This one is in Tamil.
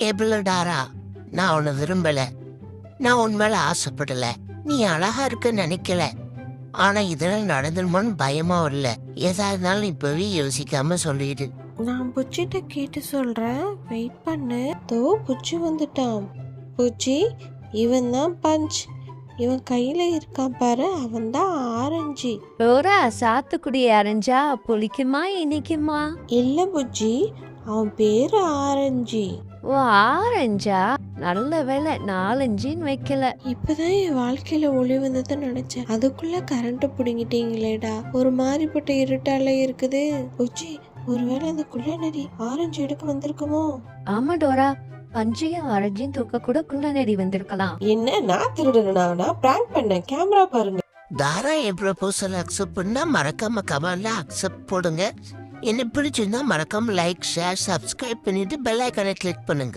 எவ்வளோடாரா, நான் உன்னை விரும்பல, நான் உன் மேல ஆசைப்படல, நீ அழகா இருக்குன்னு நினைக்கல. ஆனா இதெல்லாம் நடந்துருமோன்னு பயமா இல்ல. எதா இருந்தாலும் இப்பவே யோசிக்காம சொல்லிடு. நான் புச்சிட்ட கேட்டு சொல்றேன், வெயிட் பண்ணு. தோ புச்சி வந்துட்டான். புச்சி, இவன் தான் பஞ்ச். இவன் கையில இருக்கான் பாரு, அவன் தான் ஆரஞ்சு. டோரா, சாத்துக்குடி அரைஞ்சா புளிக்குமா இனிக்குமா? இல்ல புச்சி, அவன் பேரு ஆரஞ்சு. ஓ, ஆரஞ்சா? நல்ல வேலை 4-5 வைக்கல. இப்பதான் என் வாழ்க்கையில ஒளி வந்ததை நினைச்சேன், அதுக்குள்ள கரண்ட் புடுங்கிட்டீங்களேடா. ஒரு மாதிரிப்பட்ட இருட்டால இருக்குது. புச்சி, ஒருவேளை அந்த குள்ள நரி ஆரஞ்சு எடுக்க வந்திருக்குமோ? ஆமா டோரா, பஞ்சையும் ஆரஞ்சையும் தூக்க கூட குள்ள நெறி வந்திருக்கலாம். என்ன, நான் திருடுனா? நான் பிராங்க் பண்ணேன். கேமரா பாருங்க. தாரா என் ப்ரொபோசல் அக்செப்ட் பண்ணா மறக்காம கமெண்ட்ல அக்செப்ட் போடுங்க. என்ன பிடிச்சிருந்தா மறக்காம லைக், ஷேர், சப்ஸ்கிரைப் பண்ணிட்டு பெல் ஐக்கானை கிளிக் பண்ணுங்க.